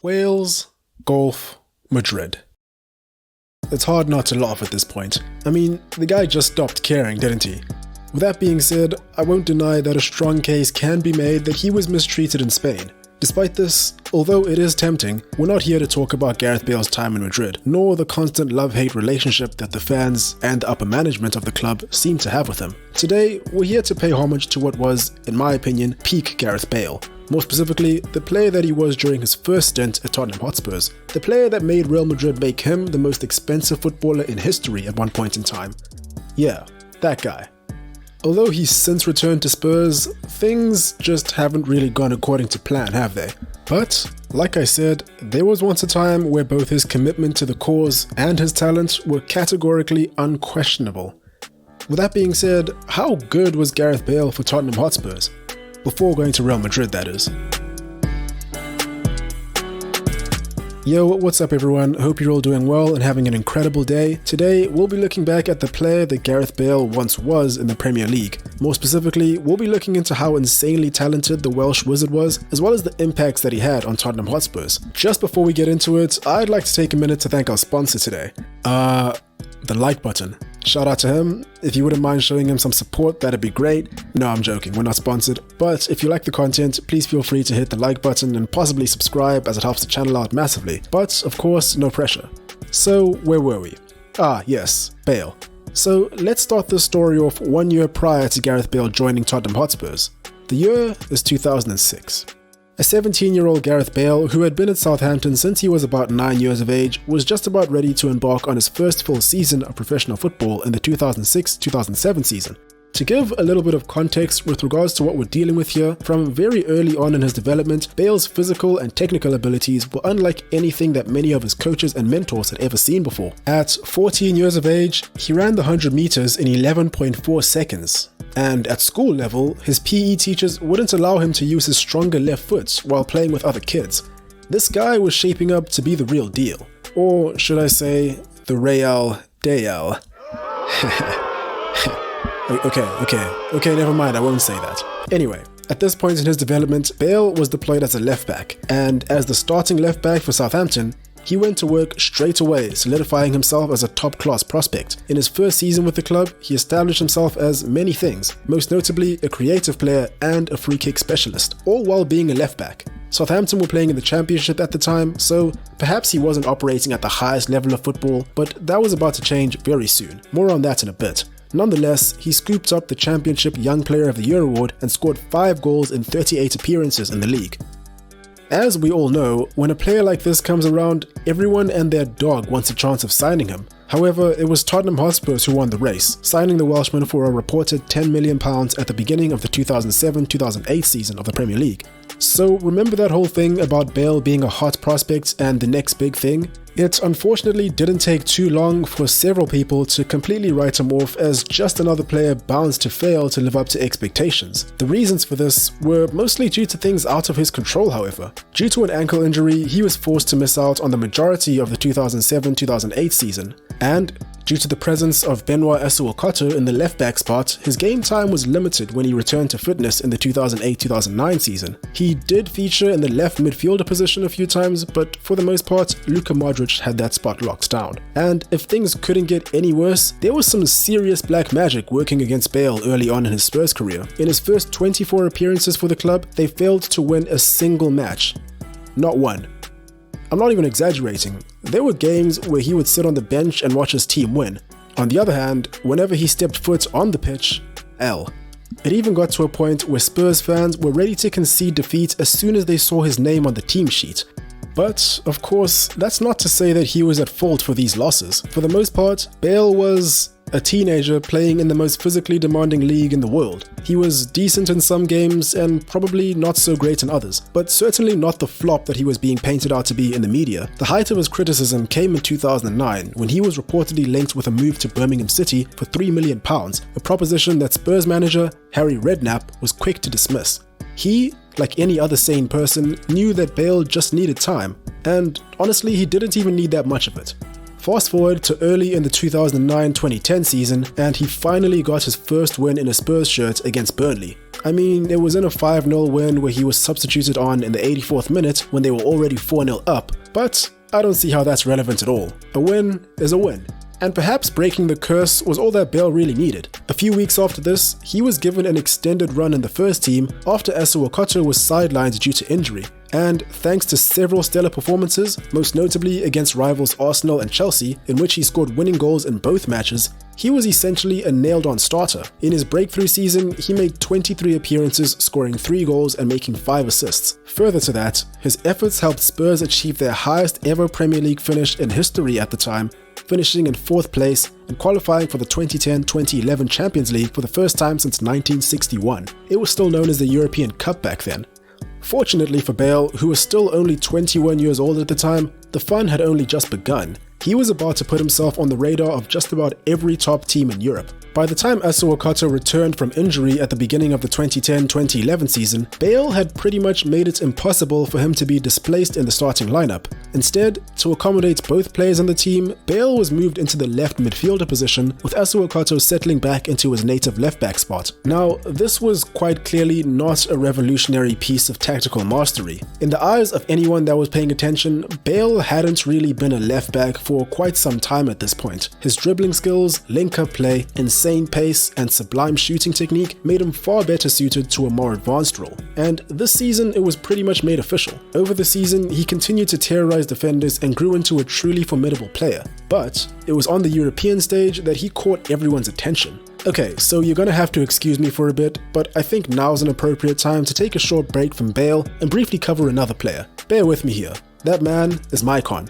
Wales, golf, Madrid. It's hard not to laugh at this point. I mean, the guy just stopped caring, didn't he? With that being said, I won't deny that a strong case can be made that he was mistreated in Spain. Despite this, although it is tempting, we're not here to talk about Gareth Bale's time in Madrid, nor the constant love-hate relationship that the fans and the upper management of the club seem to have with him. Today, we're here to pay homage to what was, in my opinion, peak Gareth Bale. More specifically, the player that he was during his first stint at Tottenham Hotspurs. The player that made Real Madrid make him the most expensive footballer in history at one point in time. Yeah, that guy. Although he's since returned to Spurs, things just haven't really gone according to plan, have they? But, like I said, there was once a time where both his commitment to the cause and his talent were categorically unquestionable. With that being said, how good was Gareth Bale for Tottenham Hotspurs? Before going to Real Madrid, that is. Yo, what's up everyone? Hope you're all doing well and having an incredible day. Today, we'll be looking back at the player that Gareth Bale once was in the Premier League. More specifically, we'll be looking into how insanely talented the Welsh wizard was, as well as the impacts that he had on Tottenham Hotspurs. Just before we get into it, I'd like to take a minute to thank our sponsor today. The like button. Shout out to him. If you wouldn't mind showing him some support, that'd be great. No, I'm joking, we're not sponsored. But if you like the content, please feel free to hit the like button and possibly subscribe as it helps the channel out massively. But, of course, no pressure. So, where were we? Yes, Bale. So, let's start this story off 1 year prior to Gareth Bale joining Tottenham Hotspurs. The year is 2006. A 17-year-old Gareth Bale, who had been at Southampton since he was about 9 years of age, was just about ready to embark on his first full season of professional football in the 2006-2007 season. To give a little bit of context with regards to what we're dealing with here, from very early on in his development, Bale's physical and technical abilities were unlike anything that many of his coaches and mentors had ever seen before. At 14 years of age, he ran the 100 meters in 11.4 seconds. And at school level, his PE teachers wouldn't allow him to use his stronger left foot while playing with other kids. This guy was shaping up to be the real deal. Or should I say, the Real Dale. Okay, never mind, I won't say that. Anyway, at this point in his development, Bale was deployed as a left back, and as the starting left back for Southampton, he went to work straight away, solidifying himself as a top-class prospect. In his first season with the club, he established himself as many things, most notably a creative player and a free kick specialist, all while being a left back. Southampton were playing in the Championship at the time, so perhaps he wasn't operating at the highest level of football, but that was about to change very soon. More on that in a bit. Nonetheless, he scooped up the Championship Young Player of the Year award and scored 5 goals in 38 appearances in the league. As we all know, when a player like this comes around, everyone and their dog wants a chance of signing him. However, it was Tottenham Hotspurs who won the race, signing the Welshman for a reported £10 million at the beginning of the 2007-2008 season of the Premier League. So remember that whole thing about Bale being a hot prospect and the next big thing? It unfortunately didn't take too long for several people to completely write him off as just another player bound to fail to live up to expectations. The reasons for this were mostly due to things out of his control, however. Due to an ankle injury, he was forced to miss out on the majority of the 2007-2008 season, and due to the presence of Benoit Asuokoto in the left-back spot, his game time was limited when he returned to fitness in the 2008-2009 season. He did feature in the left midfielder position a few times, but for the most part, Luka Modric had that spot locked down. And if things couldn't get any worse, there was some serious black magic working against Bale early on in his Spurs career. In his first 24 appearances for the club, they failed to win a single match. Not one. I'm not even exaggerating. There were games where he would sit on the bench and watch his team win. On the other hand, whenever he stepped foot on the pitch, L. It even got to a point where Spurs fans were ready to concede defeat as soon as they saw his name on the team sheet. But, of course, that's not to say that he was at fault for these losses. For the most part, Bale was a teenager playing in the most physically demanding league in the world. He was decent in some games and probably not so great in others, but certainly not the flop that he was being painted out to be in the media. The height of his criticism came in 2009 when he was reportedly linked with a move to Birmingham City for £3 million, a proposition that Spurs manager Harry Redknapp was quick to dismiss. He, like any other sane person, knew that Bale just needed time, and honestly he didn't even need that much of it. Fast forward to early in the 2009-2010 season, and he finally got his first win in a Spurs shirt against Burnley. I mean, it was in a 5-0 win where he was substituted on in the 84th minute when they were already 4-0 up, but I don't see how that's relevant at all. A win is a win. And perhaps breaking the curse was all that Bale really needed. A few weeks after this, he was given an extended run in the first team after Asuwakato was sidelined due to injury. And thanks to several stellar performances, most notably against rivals Arsenal and Chelsea, in which he scored winning goals in both matches, he was essentially a nailed-on starter. In his breakthrough season, he made 23 appearances, scoring 3 goals and making 5 assists. Further to that, his efforts helped Spurs achieve their highest ever Premier League finish in history at the time, finishing in 4th place and qualifying for the 2010-2011 Champions League for the first time since 1961. It was still known as the European Cup back then. Fortunately for Bale, who was still only 21 years old at the time, the fun had only just begun. He was about to put himself on the radar of just about every top team in Europe. By the time Asuwakato returned from injury at the beginning of the 2010-2011 season, Bale had pretty much made it impossible for him to be displaced in the starting lineup. Instead, to accommodate both players on the team, Bale was moved into the left midfielder position, with Asuwakato settling back into his native left-back spot. Now, this was quite clearly not a revolutionary piece of tactical mastery. In the eyes of anyone that was paying attention, Bale hadn't really been a left-back for quite some time at this point. His dribbling skills, link-up play, insane pace, and sublime shooting technique made him far better suited to a more advanced role. And this season, it was pretty much made official. Over the season, he continued to terrorize defenders and grew into a truly formidable player. But it was on the European stage that he caught everyone's attention. Okay, so you're gonna have to excuse me for a bit, but I think now's an appropriate time to take a short break from Bale and briefly cover another player. Bear with me here. That man is Maicon.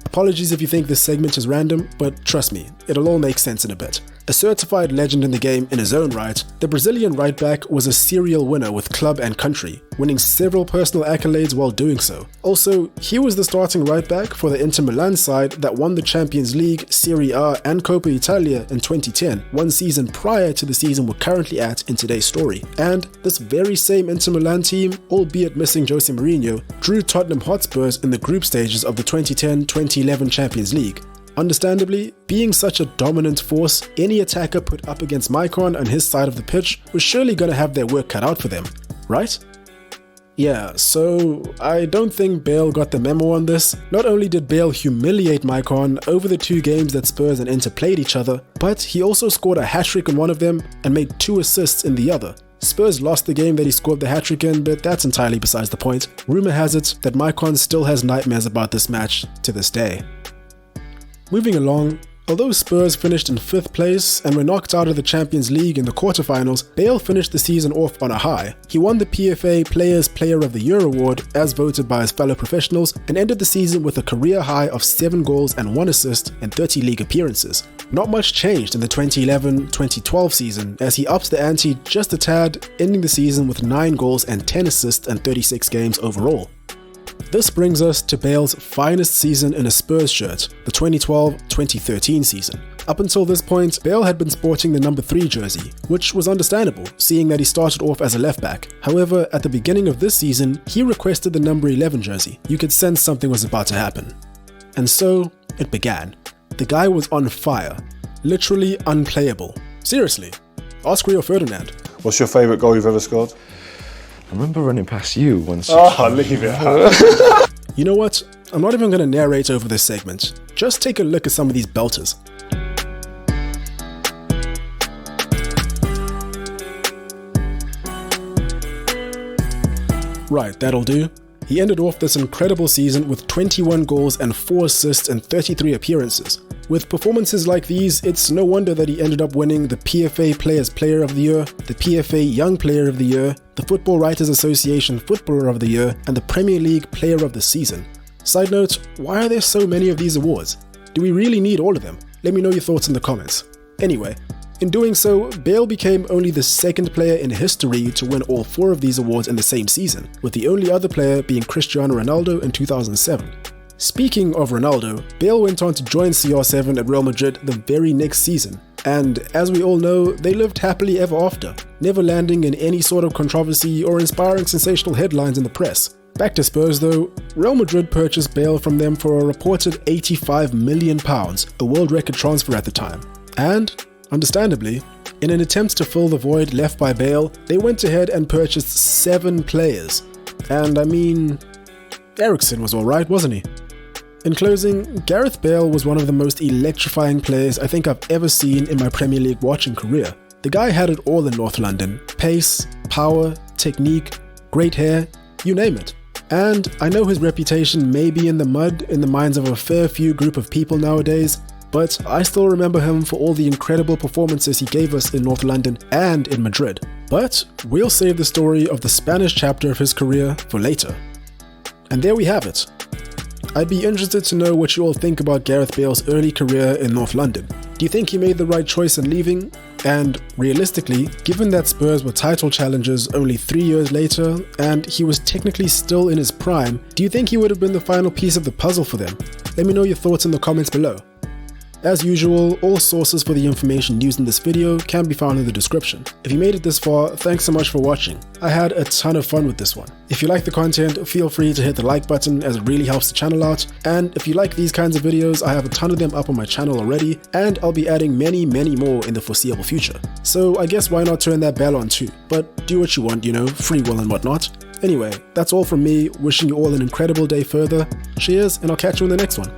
Apologies if you think this segment is random, but trust me, it'll all make sense in a bit. A certified legend in the game in his own right, the Brazilian right-back was a serial winner with club and country, winning several personal accolades while doing so. Also, he was the starting right-back for the Inter Milan side that won the Champions League, Serie A and Coppa Italia in 2010, one season prior to the season we're currently at in today's story. And this very same Inter Milan team, albeit missing Jose Mourinho, drew Tottenham Hotspurs in the group stages of the 2010-2011 Champions League. Understandably, being such a dominant force, any attacker put up against Maicon on his side of the pitch was surely going to have their work cut out for them, right? Yeah, so I don't think Bale got the memo on this. Not only did Bale humiliate Maicon over the 2 games that Spurs and Inter played each other, but he also scored a hat-trick in one of them and made 2 assists in the other. Spurs lost the game that he scored the hat-trick in, but that's entirely besides the point. Rumour has it that Maicon still has nightmares about this match to this day. Moving along, although Spurs finished in 5th place and were knocked out of the Champions League in the quarterfinals, Bale finished the season off on a high. He won the PFA Players Player of the Year award as voted by his fellow professionals and ended the season with a career high of 7 goals and 1 assist in 30 league appearances. Not much changed in the 2011-2012 season as he ups the ante just a tad, ending the season with 9 goals and 10 assists and 36 games overall. This brings us to Bale's finest season in a Spurs shirt, the 2012-2013 season. Up until this point, Bale had been sporting the number 3 jersey, which was understandable, seeing that he started off as a left-back. However, at the beginning of this season, he requested the number 11 jersey. You could sense something was about to happen. And so, it began. The guy was on fire. Literally unplayable. Seriously. Ask Rio Ferdinand. What's your favourite goal you've ever scored? I remember running past you once. Oh, leave it. You know what? I'm not even going to narrate over this segment. Just take a look at some of these belters. Right, that'll do. He ended off this incredible season with 21 goals and 4 assists and 33 appearances. With performances like these, it's no wonder that he ended up winning the PFA Players Player of the Year, the PFA Young Player of the Year, the Football Writers Association Footballer of the Year, and the Premier League Player of the Season. Side note, why are there so many of these awards? Do we really need all of them? Let me know your thoughts in the comments. Anyway, in doing so, Bale became only the 2nd player in history to win all 4 of these awards in the same season, with the only other player being Cristiano Ronaldo in 2007. Speaking of Ronaldo, Bale went on to join CR7 at Real Madrid the very next season, and as we all know, they lived happily ever after, never landing in any sort of controversy or inspiring sensational headlines in the press. Back to Spurs though, Real Madrid purchased Bale from them for a reported £85 million, a world record transfer at the time. And, understandably, in an attempt to fill the void left by Bale, they went ahead and purchased 7 players. And I mean, Eriksen was alright, wasn't he? In closing, Gareth Bale was one of the most electrifying players I think I've ever seen in my Premier League watching career. The guy had it all in North London: pace, power, technique, great hair, you name it. And I know his reputation may be in the mud in the minds of a fair few group of people nowadays, but I still remember him for all the incredible performances he gave us in North London and in Madrid. But we'll save the story of the Spanish chapter of his career for later. And there we have it. I'd be interested to know what you all think about Gareth Bale's early career in North London. Do you think he made the right choice in leaving? And realistically, given that Spurs were title challengers only 3 years later, and he was technically still in his prime, do you think he would have been the final piece of the puzzle for them? Let me know your thoughts in the comments below. As usual, all sources for the information used in this video can be found in the description. If you made it this far, thanks so much for watching. I had a ton of fun with this one. If you like the content, feel free to hit the like button as it really helps the channel out. And if you like these kinds of videos, I have a ton of them up on my channel already, and I'll be adding many more in the foreseeable future. So I guess why not turn that bell on too? But do what you want, you know, free will and whatnot. Anyway, that's all from me, wishing you all an incredible day further. Cheers, and I'll catch you in the next one.